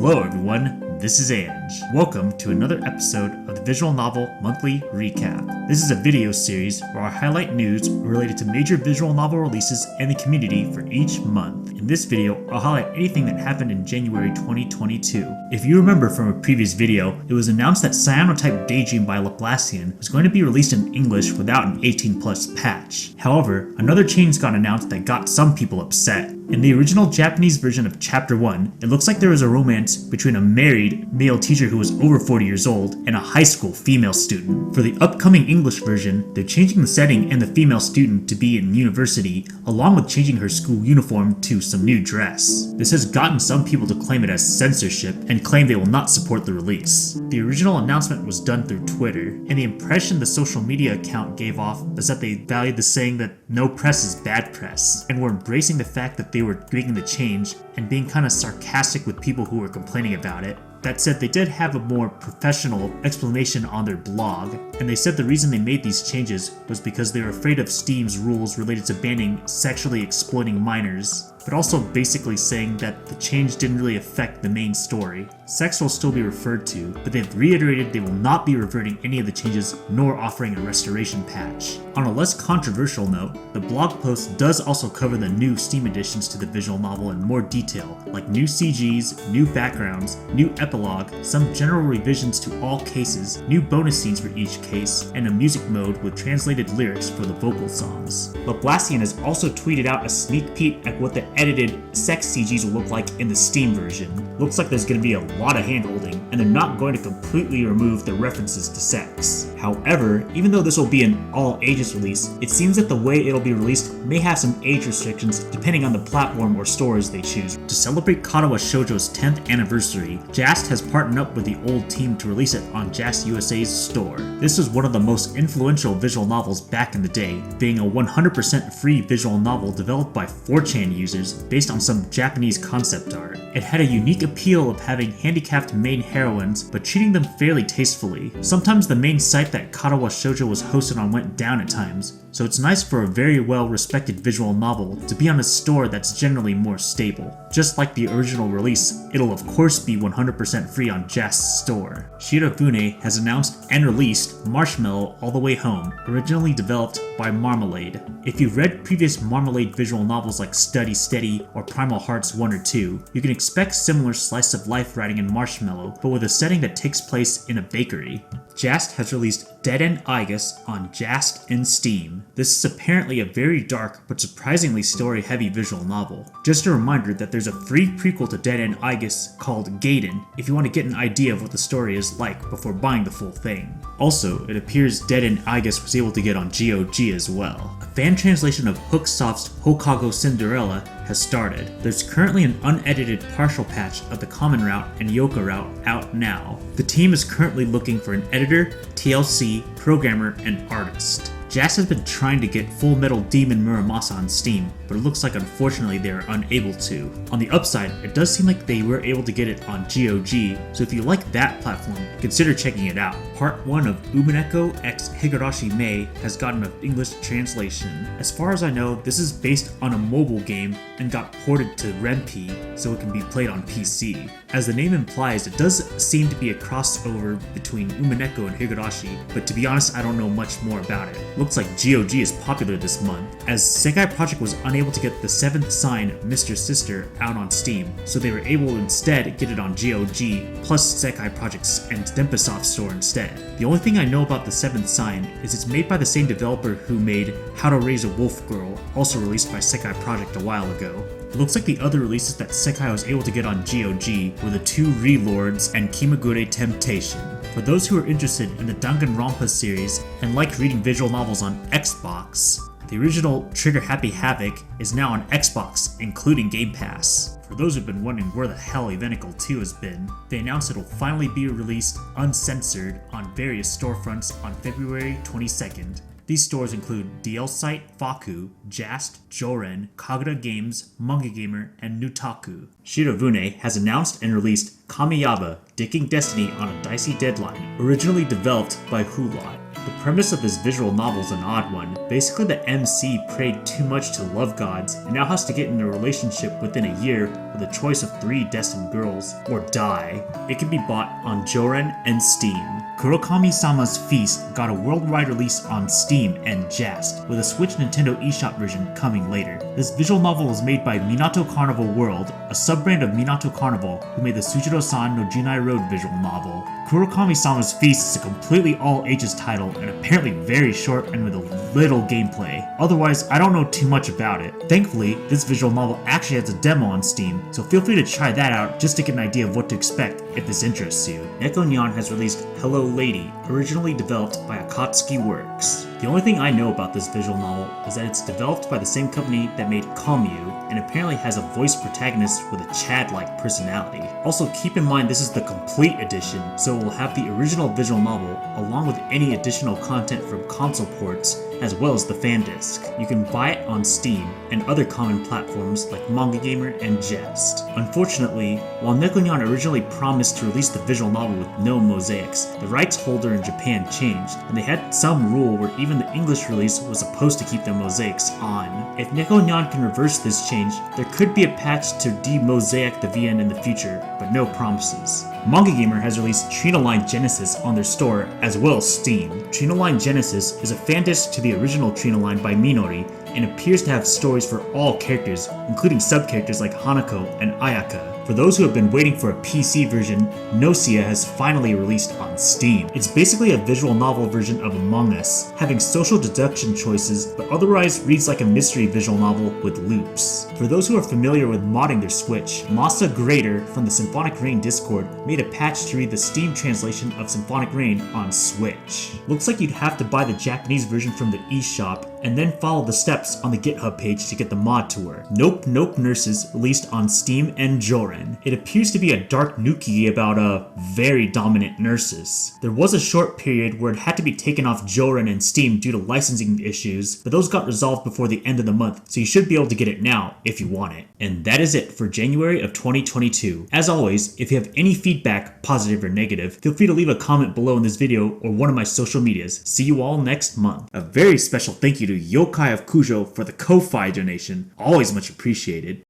Hello everyone, this is Ange. Welcome to another episode of the Visual Novel Monthly Recap. This is a video series where I highlight news related to major visual novel releases and the community for each month. In this video, I'll highlight anything that happened in January 2022. If you remember from a previous video, it was announced that Cyanotype Day Dream by Laplacian was going to be released in English without an 18+ patch. However, another change got announced that got some people upset. In the original Japanese version of Chapter 1, it looks like there was a romance between a married male teacher who was over 40 years old and a high school female student. For the upcoming English version, they're changing the setting and the female student to be in university, along with changing her school uniform to some new dress. This has gotten some people to claim it as censorship and claim they will not support the release. The original announcement was done through Twitter, and the impression the social media account gave off was that they valued the saying that no press is bad press, and were embracing the fact that they were making the change and being kind of sarcastic with people who were complaining about it. That said, they did have a more professional explanation on their blog, and they said the reason they made these changes was because they were afraid of Steam's rules related to banning sexually exploiting minors, but also basically saying that the change didn't really affect the main story. Sex will still be referred to, but they've reiterated they will not be reverting any of the changes nor offering a restoration patch. On a less controversial note, the blog post does also cover the new Steam additions to the visual novel in more detail, like new CGs, new backgrounds, new epilogue, some general revisions to all cases, new bonus scenes for each case, and a music mode with translated lyrics for the vocal songs. Laplacian has also tweeted out a sneak peek at what the edited sex CGs will look like in the Steam version. Looks like there's going to be a lot of handholding, and they're not going to completely remove the references to sex. However, even though this will be an all-ages release, it seems that the way it'll be released may have some age restrictions depending on the platform or stores they choose. To celebrate Katawa Shoujo's 10th anniversary, JAST has partnered up with the old team to release it on JAST USA's store. This was one of the most influential visual novels back in the day, being a 100% free visual novel developed by 4chan users based on some Japanese concept art. It had a unique appeal of having handicapped main heroines, but treating them fairly tastefully. Sometimes the main site that Katawa Shoujo was hosted on went down at times, so it's nice for a very well-respected visual novel to be on a store that's generally more stable. Just like the original release, it'll of course be 100% free on JAST's store. Shirofune has announced and released Marshmallow All the Way Home, originally developed by Marmalade. If you've read previous Marmalade visual novels like Study Steady or Primal Hearts 1 or 2, you can expect similar slice of life writing in Marshmallow, but with a setting that takes place in a bakery. JAST has released Dead End Aigis on JAST and Steam. This is apparently a very dark but surprisingly story-heavy visual novel. Just a reminder that there's a free prequel to Dead End Aigis called Gaiden if you want to get an idea of what the story is like before buying the full thing. Also, it appears Dead End Aigis was able to get on GOG as well. A fan translation of Hooksoft's Hokago Cinderella has started. There's currently an unedited partial patch of the Common Route and Yoka Route out now. The team is currently looking for an editor, TLC, programmer, and artist. JAST has been trying to get Full Metal Demon Muramasa on Steam, but it looks like unfortunately they are unable to. On the upside, it does seem like they were able to get it on GOG, so if you like that platform, consider checking it out. Part 1 of Ubeneco x Higarashime has gotten an English translation. As far as I know, this is based on a mobile game and got ported to Ren'Py, so it can be played on PC. As the name implies, it does seem to be a crossover between Ubeneco and Higurashi, but to be honest, I don't know much more about it. Looks like GOG is popular this month, as Sekai Project was unable to get the 7th Sign, Mr. Sister, out on Steam, so they were able to instead get it on GOG, plus Sekai Project's and Denpasoft store instead. The only thing I know about the 7th Sign is it's made by the same developer who made How to Raise a Wolf Girl, also released by Sekai Project a while ago. It looks like the other releases that Sekai was able to get on GOG were the 2 Relords and Kimagure Temptation. For those who are interested in the Danganronpa series and like reading visual novels on Xbox, the original Trigger Happy Havoc is now on Xbox, including Game Pass. For those who've been wondering where the hell Ubeneco 2 has been, they announced it'll finally be released uncensored on various storefronts on February 22nd. These stores include DL Site, Faku, JAST, Joren, Kagura Games, Manga Gamer, and Nutaku. Shirofune has announced and released Kamiyaba, Dicking Destiny on a Dicey Deadline, originally developed by Hulot. The premise of this visual novel is an odd one. Basically, the MC prayed too much to love gods and now has to get in a relationship within a year with a choice of 3 destined girls, or die. It can be bought on Joran and Steam. Kurokomi-Sama's Feast got a worldwide release on Steam and Jest, with a Switch Nintendo eShop version coming later. This visual novel was made by Minato Carnival World, a sub-brand of Minato Carnival, who made the Sujiro-san no Jinai Road visual novel. Kurokomi-Sama's Feast is a completely all-ages title and apparently very short and with a little gameplay. Otherwise, I don't know too much about it. Thankfully, this visual novel actually has a demo on Steam, so feel free to try that out just to get an idea of what to expect if this interests you. Neko Nyan has released Hello Lady, originally developed by Akatsuki Works. The only thing I know about this visual novel is that it's developed by the same company that made Komyu, and apparently has a voice protagonist with a Chad-like personality. Also, keep in mind this is the complete edition, so it will have the original visual novel along with any additional content from console ports, as well as the fan disc. You can buy it on Steam and other common platforms like Manga Gamer and Jest. Unfortunately, while Neko Nyan originally promised to release the visual novel with no mosaics, the rights holder in Japan changed, and they had some rule where even the English release was supposed to keep the mosaics on. If Neko Nyan can reverse this change, there could be a patch to demosaic the VN in the future, but no promises. Manga Gamer has released Trinoline Genesis on their store as well as Steam. Trinoline Genesis is a fan disc to the original Trinoline by Minori and appears to have stories for all characters, including sub-characters like Hanako and Ayaka. For those who have been waiting for a PC version, Nocia has finally released on Steam. It's basically a visual novel version of Among Us, having social deduction choices, but otherwise reads like a mystery visual novel with loops. For those who are familiar with modding their Switch, Masa Grader from the Symphonic Rain Discord made a patch to read the Steam translation of Symphonic Rain on Switch. Looks like you'd have to buy the Japanese version from the eShop, and then follow the steps on the GitHub page to get the mod to work. Nope Nope Nurses released on Steam and Joran. It appears to be a dark nuki about very dominant nurses. There was a short period where it had to be taken off Joran and Steam due to licensing issues, but those got resolved before the end of the month, so you should be able to get it now if you want it. And that is it for January of 2022. As always, if you have any feedback, positive or negative, feel free to leave a comment below in this video or one of my social medias. See you all next month. A very special thank you to Yokai of Kujo for the Ko-Fi donation, always much appreciated.